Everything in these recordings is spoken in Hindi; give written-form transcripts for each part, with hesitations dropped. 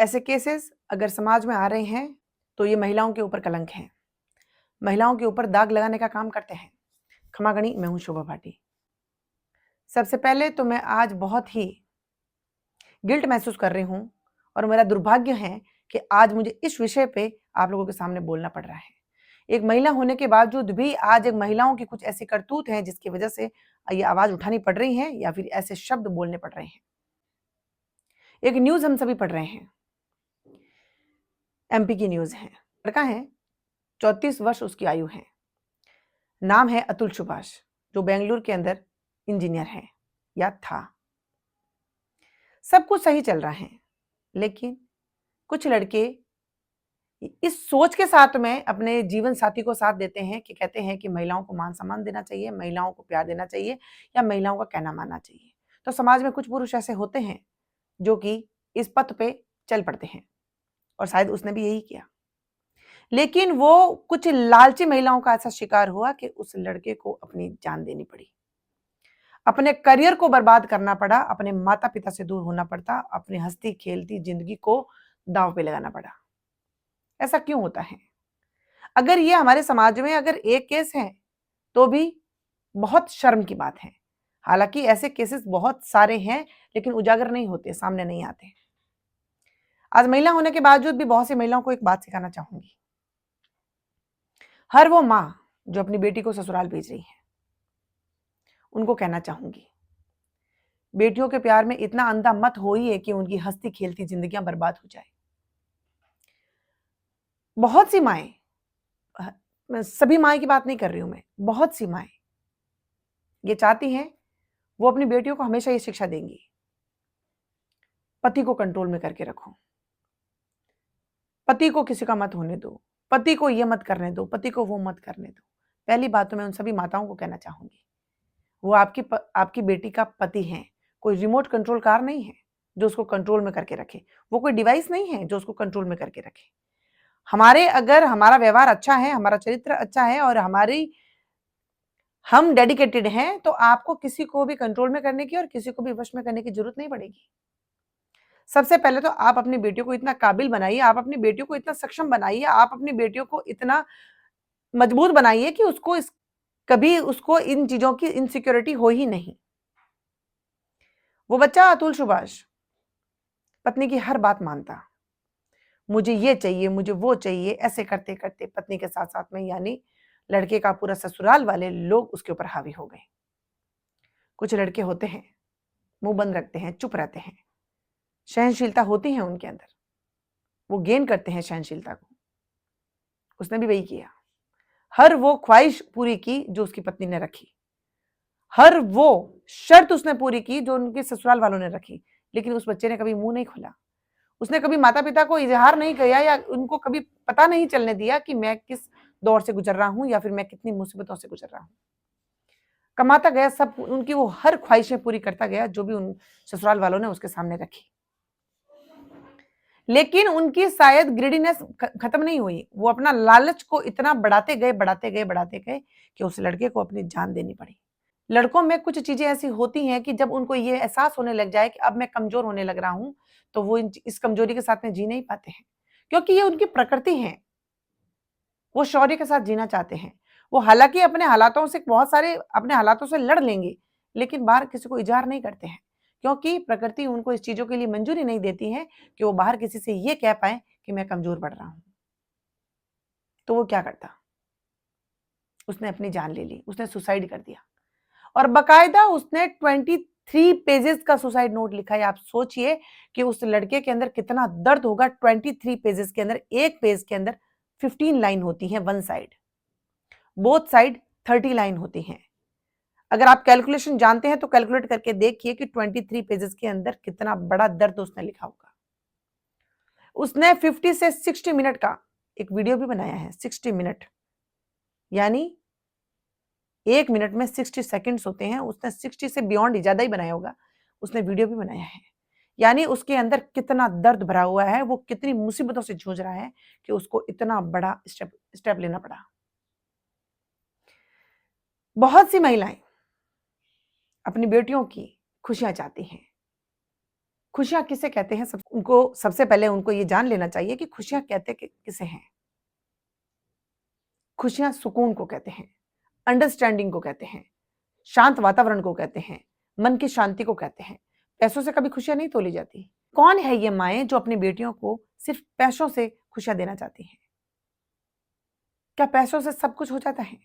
ऐसे केसेस अगर समाज में आ रहे हैं तो ये महिलाओं के ऊपर कलंक है, महिलाओं के ऊपर दाग लगाने का काम करते हैं। खमागणी, मैं हूं शोभा भाटी। सबसे पहले तो मैं आज बहुत ही गिल्ट महसूस कर रही हूं और मेरा दुर्भाग्य है कि आज मुझे इस विषय पे आप लोगों के सामने बोलना पड़ रहा है। एक महिला होने के बावजूद भी आज एक महिलाओं की कुछ ऐसी करतूत हैं जिसकी वजह से ये आवाज उठानी पड़ रही है या फिर ऐसे शब्द बोलने पड़ रहे हैं। एक न्यूज हम सभी पढ़ रहे हैं, एमपी की न्यूज है। लड़का है, 34 वर्ष उसकी आयु है। नाम है अतुल सुभाष, जो बेंगलुरु के अंदर इंजीनियर है या था। सब कुछ सही चल रहा है, लेकिन कुछ लड़के इस सोच के साथ में अपने जीवन साथी को साथ देते हैं कि कहते हैं कि महिलाओं को मान सम्मान देना चाहिए, महिलाओं को प्यार देना चाहिए या महिलाओं का कहना मानना चाहिए। तो समाज में कुछ पुरुष ऐसे होते हैं जो कि इस पथ पे चल पड़ते हैं और शायद उसने भी यही किया, लेकिन वो कुछ लालची महिलाओं का ऐसा शिकार हुआ कि उस लड़के को अपनी जान देनी पड़ी, अपने करियर को बर्बाद करना पड़ा, अपने माता पिता से दूर होना पड़ता, अपनी हंसती खेलती जिंदगी को दांव पे लगाना पड़ा। ऐसा क्यों होता है? अगर ये हमारे समाज में अगर एक केस है तो भी बहुत शर्म की बात है। हालांकि ऐसे केसेस बहुत सारे हैं, लेकिन उजागर नहीं होते, सामने नहीं आते। आज महिला होने के बावजूद भी बहुत सी महिलाओं को एक बात सिखाना चाहूंगी। हर वो माँ जो अपनी बेटी को ससुराल भेज रही है, उनको कहना चाहूंगी, बेटियों के प्यार में इतना अंधा मत होइए कि उनकी हंसती खेलती जिंदगियां बर्बाद हो जाए। बहुत सी माएं, सभी माएं की बात नहीं कर रही हूं मैं, बहुत सी माएं ये चाहती हैं, वो अपनी बेटियों को हमेशा ये शिक्षा देंगी, पति को कंट्रोल में करके रखो, पति को किसी का मत होने दो, पति को ये मत करने दो, पति को वो मत करने दो। पहली बात तो मैं उन सभी माताओं को कहना चाहूंगी, वो आपकी बेटी का पति है, कोई रिमोट कंट्रोल कार नहीं है जो उसको कंट्रोल में करके रखे, वो कोई डिवाइस नहीं है जो उसको कंट्रोल में करके रखे। अगर हमारा व्यवहार अच्छा है, हमारा चरित्र अच्छा है और हम डेडिकेटेड हैं, तो आपको किसी को भी कंट्रोल में करने की और किसी को भी वश में करने की जरूरत नहीं पड़ेगी। सबसे पहले तो आप अपनी बेटियों को इतना काबिल बनाइए, आप अपनी बेटियों को इतना सक्षम बनाइए, आप अपनी बेटियों को इतना मजबूत बनाइए कि कभी उसको इन चीजों की इनसिक्योरिटी हो ही नहीं। वो बच्चा अतुल सुभाष पत्नी की हर बात मानता, मुझे ये चाहिए, मुझे वो चाहिए, ऐसे करते करते पत्नी के साथ साथ में यानी लड़के का पूरा ससुराल वाले लोग उसके ऊपर हावी हो गए। कुछ लड़के होते हैं, मुंह बंद रखते हैं, चुप रहते हैं, सहनशीलता होती है उनके अंदर, वो गेन करते हैं सहनशीलता को। उसने भी वही किया, हर वो ख्वाहिश पूरी की जो उसकी पत्नी ने रखी, हर वो शर्त उसने पूरी की जो उनके ससुराल वालों ने रखी, लेकिन उस बच्चे ने कभी मुंह नहीं खोला, उसने कभी माता पिता को इजहार नहीं किया या उनको कभी पता नहीं चलने दिया कि मैं किस दौर से गुजर रहा हूं या फिर मैं कितनी मुसीबतों से गुजर रहा हूं। कमाता गया, सब उनकी वो हर ख्वाहिशें पूरी करता गया जो भी उन ससुराल वालों ने उसके सामने रखी, लेकिन उनकी शायद ग्रीडीनेस खत्म नहीं हुई, वो अपना लालच को इतना बढ़ाते गए कि उस लड़के को अपनी जान देनी पड़ी। लड़कों में कुछ चीजें ऐसी होती हैं कि जब उनको ये एहसास होने लग जाए कि अब मैं कमजोर होने लग रहा हूं, तो वो इस कमजोरी के साथ में जी नहीं पाते हैं, क्योंकि ये उनकी प्रकृति है। वो शौर्य के साथ जीना चाहते हैं, वो हालांकि अपने हालातों से बहुत सारे अपने हालातों से लड़ लेंगे, लेकिन बाहर किसी को इजहार नहीं करते हैं, क्योंकि प्रकृति उनको इस चीजों के लिए मंजूरी नहीं देती है कि वो बाहर किसी से ये कह पाए कि मैं कमजोर पड़ रहा हूं। तो वो क्या करता, उसने अपनी जान ले ली, उसने सुसाइड कर दिया और बकायदा उसने 23 पेजेस का सुसाइड नोट लिखा है। आप सोचिए कि उस लड़के के अंदर कितना दर्द होगा। 23 पेजेस के अंदर, एक पेज के अंदर 15 लाइन होती है, one side, both side 30 line होती हैं। अगर आप कैलकुलेशन जानते हैं तो कैलकुलेट करके देखिए कि 23 पेजेस के अंदर कितना बड़ा दर्द उसने लिखा होगा। उसने 50 से 60 मिनट का एक वीडियो भी बनाया है, 60 मिनट यानी 1 मिनट में 60 सेकंड्स होते हैं, उसने 60 से बियॉन्ड ज्यादा ही बनाया होगा, उसने वीडियो भी बनाया है। यानी उसके अंदर कितना दर्द भरा हुआ है, वो कितनी मुसीबतों से जूझ रहा है कि उसको इतना बड़ा स्टेप लेना पड़ा। बहुत सी महिलाएं अपनी बेटियों की खुशियां चाहती हैं, खुशियाँ किसे कहते हैं? सबसे पहले उनको ये जान लेना चाहिए कि खुशियाँ कहते किसे हैं? खुशियाँ सुकून को कहते हैं, अंडरस्टैंडिंग को कहते हैं, शांत वातावरण को कहते हैं, मन की शांति को कहते हैं। पैसों से कभी खुशियाँ नहीं तोली जाती। कौन है ये माएँ जो अपनी बेटियों को सिर्फ़ पैसों से खुशियाँ देना चाहती हैं? क्या पैसों से सब कुछ हो जाता है?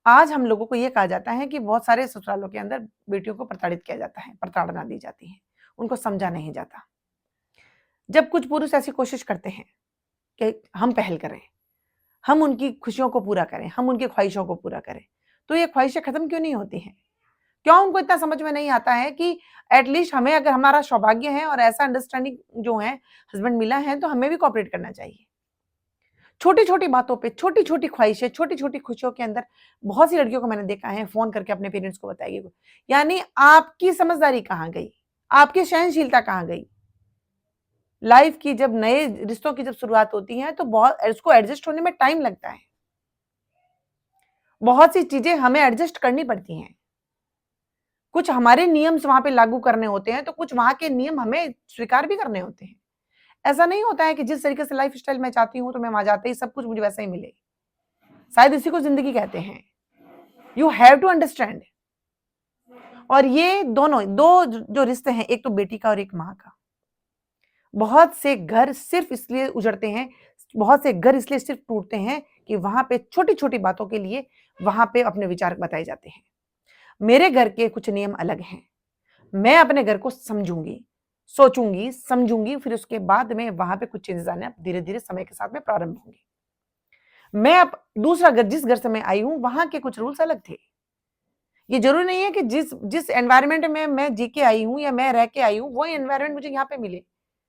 आज हम लोगों को ये कहा जाता है कि बहुत सारे ससुरालों के अंदर बेटियों को प्रताड़ित किया जाता है, प्रताड़ना दी जाती है, उनको समझा नहीं जाता। जब कुछ पुरुष ऐसी कोशिश करते हैं कि हम पहल करें, हम उनकी खुशियों को पूरा करें, हम उनकी ख्वाहिशों को पूरा करें, तो ये ख्वाहिशें खत्म क्यों नहीं होती हैं? क्यों उनको इतना समझ में नहीं आता है कि एटलीस्ट हमें अगर हमारा सौभाग्य है और ऐसा अंडरस्टैंडिंग जो है हस्बैंड मिला है, तो हमें भी कोऑपरेट करना चाहिए। छोटी-छोटी बातों पे, छोटी-छोटी ख्वाहिशें, छोटी-छोटी खुशियों के अंदर बहुत सी लड़कियों को मैंने देखा है फ़ोन करके अपने पेरेंट्स को बताएगी वो। यानी आपकी समझदारी कहाँ गई? आपकी सहनशीलता कहाँ गई? लाइफ़ की जब नए रिश्तों की जब शुरुआत होती है तो बहुत उसको एडजस्ट होने में टाइम लगता है। बहुत सी चीज़ें हमें एडजस्ट करनी पड़ती हैं। कुछ हमारे नियम्स वहाँ पे लागू करने होते हैं, तो कुछ वहाँ के नियम हमें स्वीकार भी करने होते हैं। ऐसा नहीं होता है कि जिस तरीके से लाइफ़स्टाइल मैं चाहती हूँ, तो मैं वहाँ जाते ही सब कुछ मुझे वैसा ही मिले। शायद इसी को ज़िंदगी कहते हैं। You have to understand. और ये दोनों 2 जो रिश्ते हैं, एक तो बेटी का और एक माँ का। बहुत से घर सिर्फ़ इसलिए उजड़ते हैं, बहुत से घर इसलिए सिर्फ़ टूटते हैं कि वहाँ पे छोटी-छोटी बातों के लिए वहाँ पे अपने विचार बताए जाते हैं। मेरे घर के कुछ नियम अलग हैं। मैं अपने घर को समझूँगी, सोचूँगी, समझूँगी, फिर उसके बाद में वहाँ पे कुछ चेंजेज़ आने धीरे-धीरे समय के साथ में प्रारंभ होंगे। मैं अब दूसरा घर जिस घर से मैं आई हूँ, वहाँ के कुछ रूल्स अलग थे। ये ज़रूरी नहीं है कि जिस जिस एनवायरनमेंट में मैं जी के आई हूँ या मैं रह के आई हूँ, वही एनवायरनमेंट मुझे यहाँ पे मिले।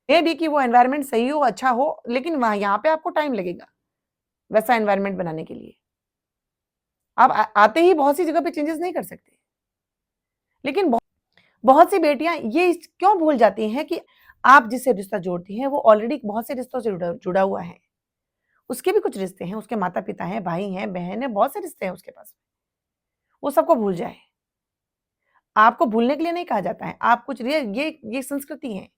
मे बी कि वो एनवायरनमेंट सही हो, अच्छा हो, लेकिन वहाँ यहाँ पे आपको टाइम लगेगा, वैसा एनवायरनमेंट बनाने के लिए। आप आते ही बहुत सी जगह पे चेंजेज़ नहीं कर सकते। लेकिन बहुत सी बेटियाँ ये क्यों भूल जाती हैं कि आप जिससे रिश्ता जोड़ती हैं, वो ऑलरेडी बहुत से रिश्तों से जुड़ा हुआ है। उसके भी कुछ रिश्ते हैं, उसके माता-पिता हैं, भाई हैं, बहन है, बहुत से रिश्ते हैं उसके पास। वो सबको भूल जाए। आपको भूलने के लिए नहीं कहा जाता है। आप कुछ ये संस्कृति है,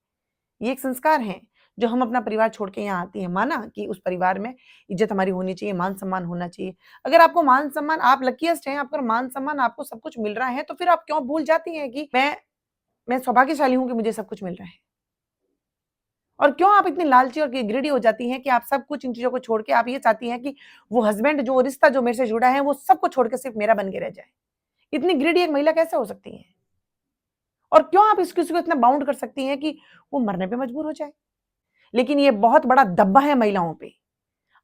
ये एक संस्कार है, जो हम अपना परिवार छोड़ के यहाँ आती हैं। माना कि उस परिवार में इज़्ज़त हमारी होनी चाहिए, मान-सम्मान होना चाहिए। अगर आपको मान-सम्मान आप लकीएस्ट हैं, आपको मान-सम्मान आपको सब कुछ मिल रहा है, तो फिर आप क्यों भूल जाती हैं कि मैं सौभाग्यशाली हूँ कि मुझे सब कुछ मिल रहा है। और क्यों आप इतनी लालची और ग्रीडी हो जाती हैं कि आप सब कुछ इन चीज़ों को छोड़ के आप ये चाहती हैं कि वो हस्बैंड जो रिश्ता जो मेरे से जुड़ा है, वो सब कुछ छोड़ के सिर्फ़ मेरा बन के रह जाए। इतनी ग्रीडी एक महिला कैसे हो सकती है? और क्यों आप इस किसी को इतना बाउंड कर सकती हैं कि वो मरने पे मजबूर हो जाए? लेकिन ये बहुत बड़ा दब्बा है महिलाओं पे।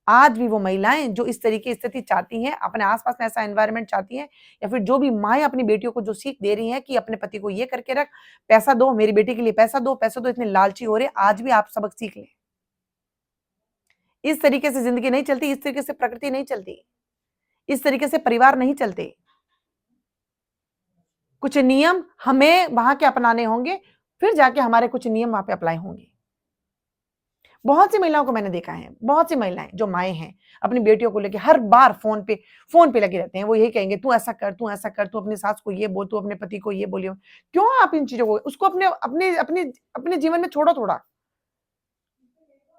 आज भी वो महिलाएँ जो इस तरीके की स्थिति चाहती हैं, अपने आस-पास में ऐसा एनवायरनमेंट चाहती हैं या फिर जो भी माएँ अपनी बेटियों को जो सीख दे रही हैं कि अपने पति को ये करके रख, पैसा दो, मेरी बेटी के लिए पैसा दो, इतने लालची हो रहे हैं, आज भी आप सबक सीख लें। इस तरीके से ज़िंदगी नहीं चलती, इस तरीके से प्रकृति नहीं चलती, इस तरीके से परिवार नहीं चलते। कुछ नियम हमें वहाँ के अपनाने होंगे, फिर जाके हमारे कुछ नियम वहाँ पे अप्लाई होंगे। बहुत सी महिलाओं को मैंने देखा है, बहुत सी महिलाएँ जो माएँ हैं, अपनी बेटियों को लेके हर बार फ़ोन पे लगे रहते हैं। वो यही कहेंगे, "तू ऐसा कर, तू ऐसा कर, तू अपनी सास को ये बोल, तू अपने पति को ये बोलियो।" क्यों आप इन चीज़ों को उसको अपने अपने अपने अपने जीवन में छोड़ो थोड़ा।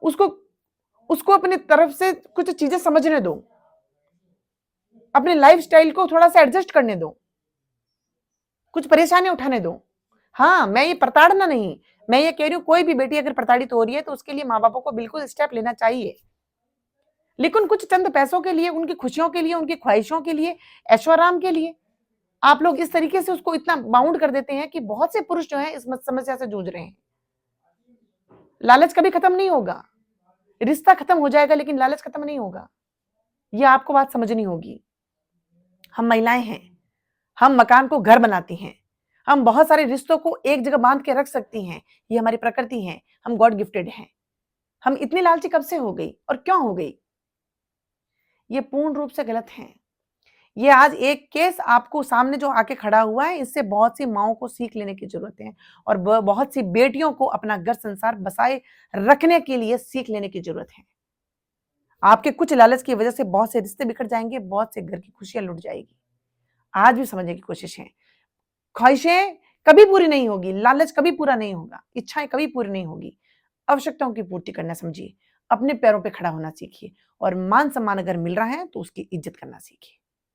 उसको उसको अपनी तरफ से कुछ चीज़ें समझने दो। अपने लाइफ़स्टाइल को थोड़ा-सा एडजस्ट करने दो। कुछ परेशानियाँ उठाने दो। हाँ, मैं ये प्रताड़ना नहीं, मैं ये कह रही हूँ कोई भी बेटी अगर प्रताड़ित हो रही है तो उसके लिए माँ-बापों को बिल्कुल स्टेप लेना चाहिए। लेकिन कुछ चंद पैसों के लिए, उनकी खुशियों के लिए, उनकी ख्वाहिशों के लिए, ऐशो-आराम के लिए, आप लोग इस तरीके से उसको इतना बाउंड कर देते हैं कि बहुत से पुरुष जो हैं इस समस्या से जूझ रहे हैं। लालच कभी खत्म नहीं होगा। रिश्ता खत्म हो जाएगा लेकिन लालच खत्म नहीं होगा। ये आपको बात समझनी होगी। हम महिलाएँ हैं, हम मकान को घर बनाती हैं। हम बहुत सारे रिश्तों को एक जगह बाँध के रख सकती हैं। ये हमारी प्रकृति है, हम गॉड गिफ्टेड हैं। हम इतनी लालची कब से हो गई और क्यों हो गई? ये पूर्ण रूप से गलत है। ये आज एक केस आपको सामने जो आके खड़ा हुआ है, इससे बहुत सी माँओं को सीख लेने की ज़रूरत है और बहुत सी बेटियों को अपना घर संसार बसाए रखने के लिए सीख लेने की ज़रूरत है। आपके कुछ लालच की वजह से बहुत से रिश्ते बिखर जाएँगे, बहुत से घर की खुशियाँ लुट जाएगी। आज भी समझने की कोशिश है। ख्वाहिशें कभी पूरी नहीं होगी, लालच कभी पूरा नहीं होगा, इच्छाएं कभी पूरी नहीं होगी। आवश्यकताओं की पूर्ति करना समझिए, अपने पैरों पे खड़ा होना सीखिए और मान सम्मान अगर मिल रहा है तो उसकी इज्जत करना सीखिए।